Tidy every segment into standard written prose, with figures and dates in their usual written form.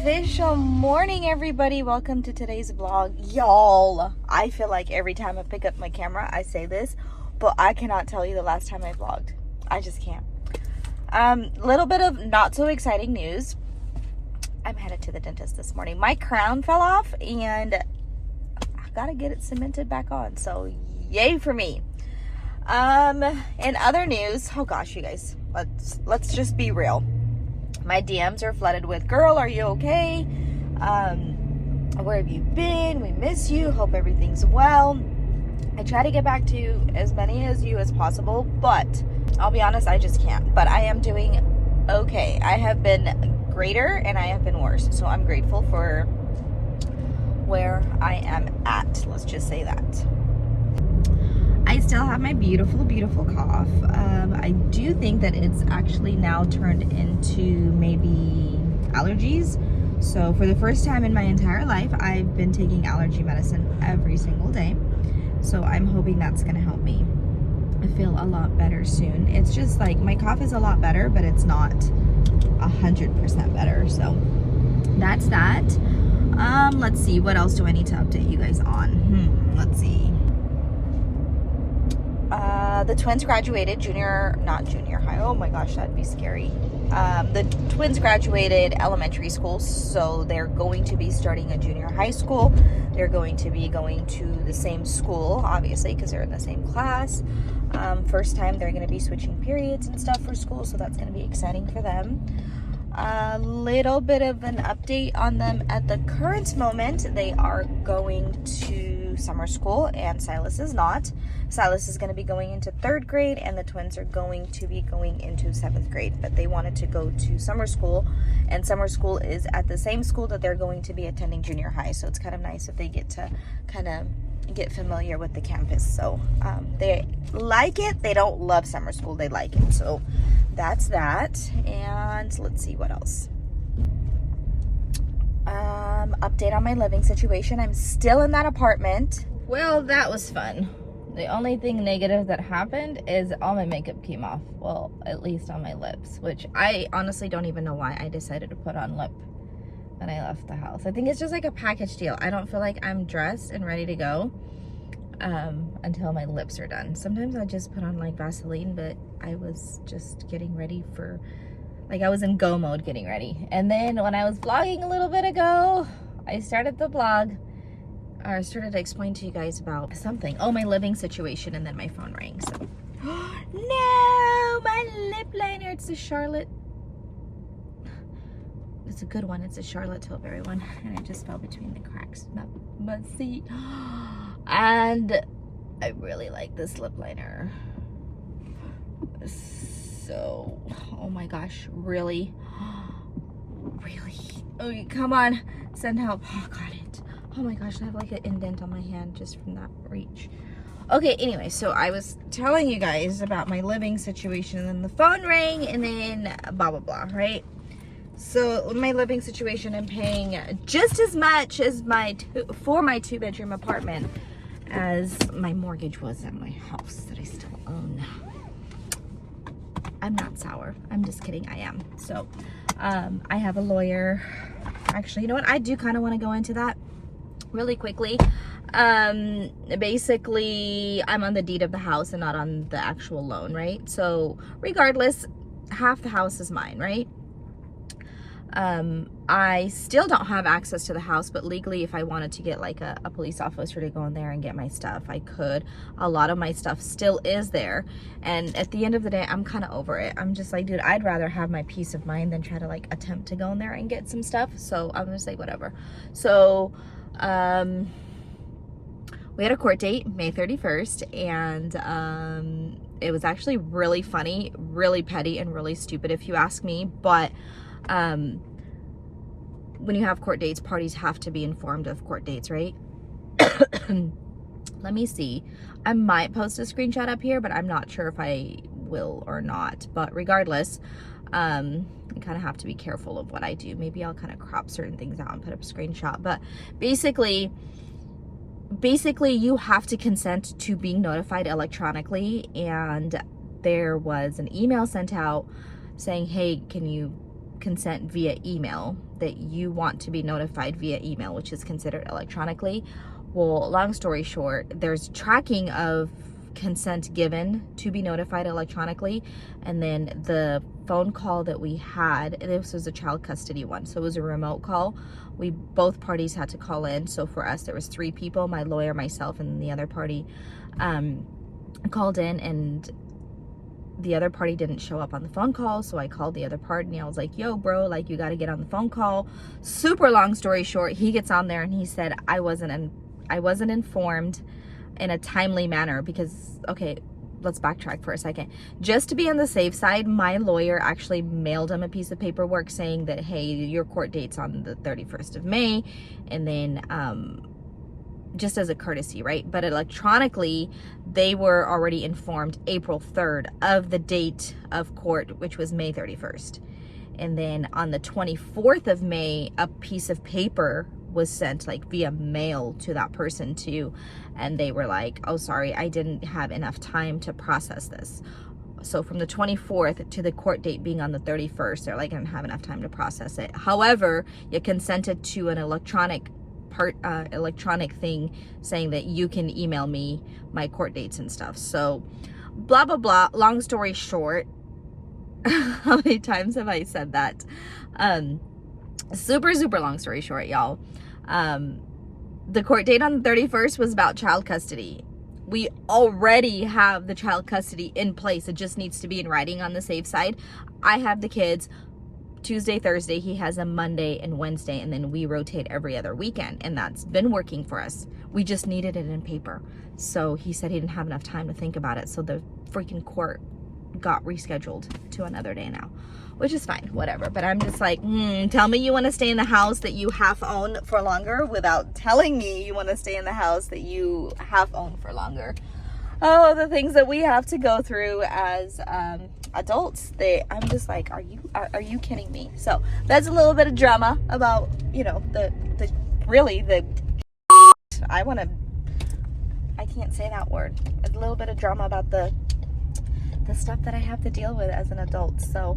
Official morning, everybody. Welcome to today's vlog. Y'all, I feel like every time I pick up my camera I say this, but I cannot tell you the last time I vlogged. I just can't. Little bit of not so exciting news. I'm headed to the dentist this morning. My crown fell off and I gotta get it cemented back on, so yay for me. In other news, oh gosh, you guys, let's just be real. My DMs are flooded with, girl, are you okay? Where have you been? We miss you. Hope everything's well. I try to get back to as many as you as possible, but I'll be honest, I just can't. But I am doing okay. I have been greater and I have been worse. So I'm grateful for where I am at. Let's just say that. I still have my beautiful, beautiful cough. I do think that it's actually now turned into maybe allergies. So for the first time in my entire life, I've been taking allergy medicine every single day. So I'm hoping that's gonna help me. I feel a lot better soon. It's just like my cough is a lot better, but it's not 100% better. So that's that. Let's see, what else do I need to update you guys on? Let's see. The twins graduated not junior high. Oh my gosh, that'd be scary. The twins graduated elementary school, so they're going to be starting a junior high school. They're going to be going to the same school, obviously, because they're in the same class. First time they're going to be switching periods and stuff for school, so that's going to be exciting for them. A little bit of an update on them at the current moment. They are going to summer school and Silas is not. Silas is going to be going into 3rd grade and the twins are going to be going into 7th grade, but they wanted to go to summer school, and summer school is at the same school that they're going to be attending junior high, so it's kind of nice if they get to kind of get familiar with the campus. So they like it. They don't love summer school, they like it. So that's that. And let's see what else. Update on my living situation. I'm still in that apartment. Well, that was fun. The only thing negative that happened is all my makeup came off. Well, at least on my lips, which I honestly don't even know why I decided to put on lip when I left the house. I think it's just like a package deal. I don't feel like I'm dressed and ready to go until my lips are done. Sometimes I just put on like Vaseline, but I was just getting ready for, like, I was in go mode getting ready. And then when I was vlogging a little bit ago, I started the vlog, or I started to explain to you guys about something. Oh, my living situation, and then my phone rang, so. No, my lip liner, it's a Charlotte. It's a good one. It's a Charlotte Tilbury one, and it just fell between the cracks of my seat. And I really like this lip liner. So, oh my gosh, really? Really? Okay, come on, send help. Oh, got it. Oh my gosh, I have like an indent on my hand just from that reach. Okay, anyway, so I was telling you guys about my living situation, and then the phone rang, and then blah, blah, blah, right? So in my living situation, I'm paying just as much as for my 2-bedroom apartment as my mortgage was at my house that I still own. I'm not sour. I'm just kidding. I am. So I have a lawyer. Actually, you know what? I do kind of want to go into that really quickly. Basically, I'm on the deed of the house and not on the actual loan, right? So regardless, half the house is mine, right? I still don't have access to the house, but legally, if I wanted to get like a police officer to go in there and get my stuff, I could. A lot of my stuff still is there, and at the end of the day, I'm kind of over it. I'm just like, dude, I'd rather have my peace of mind than try to like attempt to go in there and get some stuff. So I'm just like, whatever. So we had a court date May 31st, and it was actually really funny, really petty, and really stupid if you ask me, but when you have court dates, parties have to be informed of court dates, right? Let me see. I might post a screenshot up here, but I'm not sure if I will or not. But regardless, I kind of have to be careful of what I do. Maybe I'll kind of crop certain things out and put up a screenshot. But basically you have to consent to being notified electronically, and there was an email sent out saying, hey, can you consent via email, that you want to be notified via email, which is considered electronically. Well, long story short, there's tracking of consent given to be notified electronically, and then the phone call that we had, this was a child custody one, so it was a remote call. Both parties had to call in. So for us, there was 3 people, my lawyer, myself, and the other party called in, and the other party didn't show up on the phone call. So I called the other party and I was like, yo bro, like, you got to get on the phone call. Super long story short, he gets on there and he said, I wasn't informed in a timely manner, because, okay, let's backtrack for a second. Just to be on the safe side, my lawyer actually mailed him a piece of paperwork saying that, hey, your court date's on the 31st of May, and then just as a courtesy, right? But electronically, they were already informed April 3rd of the date of court, which was May 31st. And then on the 24th of May, a piece of paper was sent like via mail to that person too, and they were like, oh sorry, I didn't have enough time to process this. So from the 24th to the court date being on the 31st, they're like, I didn't have enough time to process it. However, you consented to an electronic thing saying that you can email me my court dates and stuff. So blah blah blah, long story short, how many times have I said that? Super long story short, y'all. The court date on the 31st was about child custody. We already have the child custody in place. It just needs to be in writing on the safe side. I have the kids Tuesday, Thursday. He has a Monday and Wednesday, and then we rotate every other weekend, and that's been working for us. We just needed it in paper. So he said he didn't have enough time to think about it, so the freaking court got rescheduled to another day now, which is fine, whatever. But I'm just like, tell me you want to stay in the house that you half own for longer without telling me you want to stay in the house that you half own for longer. Oh, the things that we have to go through as adults. I'm just like, are you kidding me? So that's a little bit of drama about, you know, I can't say that word. A little bit of drama about the stuff that I have to deal with as an adult. So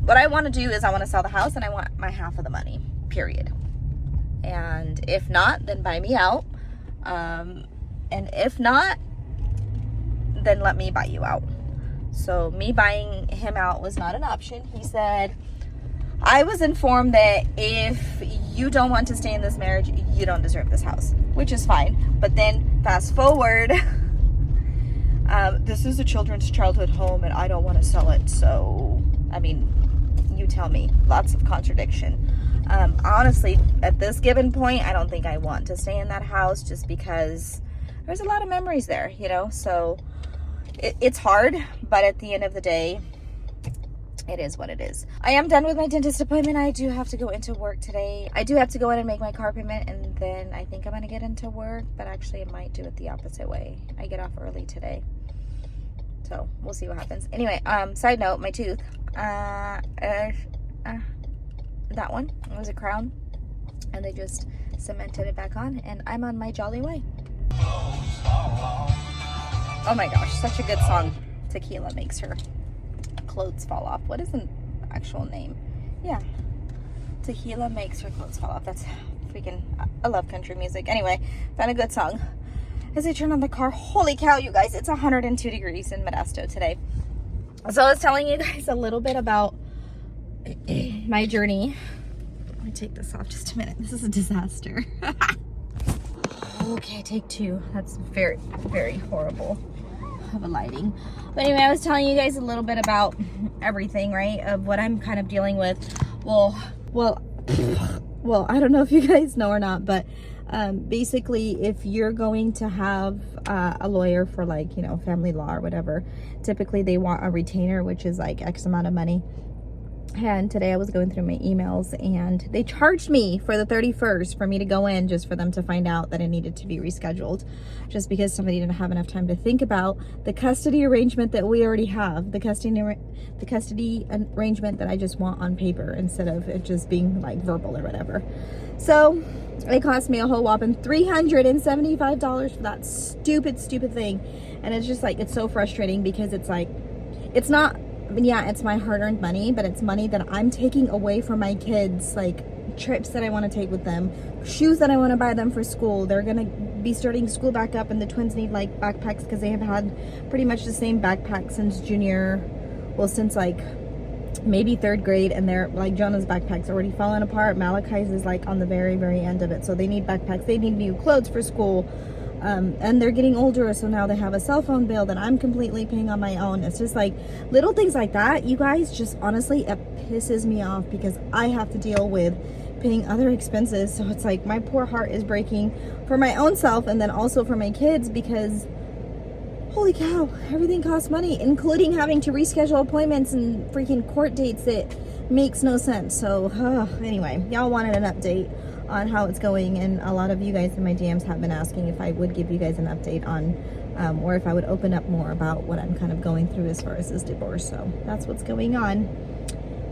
what I want to do is I want to sell the house, and I want my half of the money, period. And if not, then buy me out. And if not, then let me buy you out. So me buying him out was not an option. He said, I was informed that if you don't want to stay in this marriage, you don't deserve this house, which is fine. But then fast forward, this is a children's childhood home and I don't want to sell it. So, I mean, you tell me. Lots of contradiction. Honestly, at this given point, I don't think I want to stay in that house, just because there's a lot of memories there, you know? So it's hard, but at the end of the day, it is what it is. I am done with my dentist appointment. I do have to go into work today. I do have to go in and make my car payment, and then I think I'm going to get into work, but actually I might do it the opposite way. I get off early today. So we'll see what happens. Anyway, side note, my tooth, that one, it was a crown, and they just cemented it back on, and I'm on my jolly way. Oh my gosh, such a good song. Tequila makes her clothes fall off. What is the actual name? Yeah, Tequila makes her clothes fall off. That's freaking, I love country music. Anyway, found a good song. As I turn on the car, holy cow, you guys, it's 102 degrees in Modesto today. So I was telling you guys a little bit about my journey. Let me take this off just a minute. This is a disaster. Okay, take 2. That's very, very horrible of a lighting. But anyway, I was telling you guys a little bit about everything, right? Of what I'm kind of dealing with. Well, I don't know if you guys know or not, but basically, if you're going to have a lawyer for, like, you know, family law or whatever, typically they want a retainer, which is like X amount of money. And today I was going through my emails, and they charged me for the 31st for me to go in, just for them to find out that it needed to be rescheduled, just because somebody didn't have enough time to think about the custody arrangement that we already have, the custody arrangement that I just want on paper instead of it just being like verbal or whatever. So it cost me a whole whopping $375 for that stupid thing. And it's just like, it's so frustrating, because it's like, it's not mean, yeah, it's my hard-earned money, but it's money that I'm taking away from my kids, like trips that I want to take with them, shoes that I want to buy them for school. They're gonna be starting school back up, and the twins need like backpacks because they have had pretty much the same backpack since since like maybe 3rd grade, and they're like, Jonah's backpack's already fallen apart. Malachi's is like on the very, very end of it, so they need backpacks. They need new clothes for school. And they're getting older, so now they have a cell phone bill that I'm completely paying on my own. It's just like little things like that, you guys. Just honestly, it pisses me off because I have to deal with paying other expenses. So it's like my poor heart is breaking for my own self, and then also for my kids, because holy cow, everything costs money, including having to reschedule appointments and freaking court dates. It makes no sense. So anyway, y'all wanted an update on how it's going, and a lot of you guys in my DMs have been asking if I would give you guys an update on or if I would open up more about what I'm kind of going through as far as this divorce. So that's what's going on.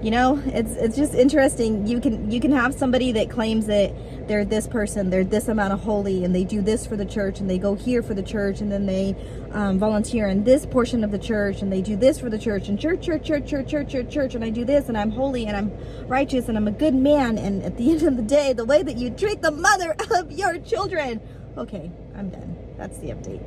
You know, it's just interesting. You can have somebody that claims that they're this person, they're this amount of holy, and they do this for the church, and they go here for the church, and then they volunteer in this portion of the church, and they do this for the church, and church, and I do this, and I'm holy, and I'm righteous, and I'm a good man, and at the end of the day, the way that you treat the mother of your children. Okay, I'm done. That's the update.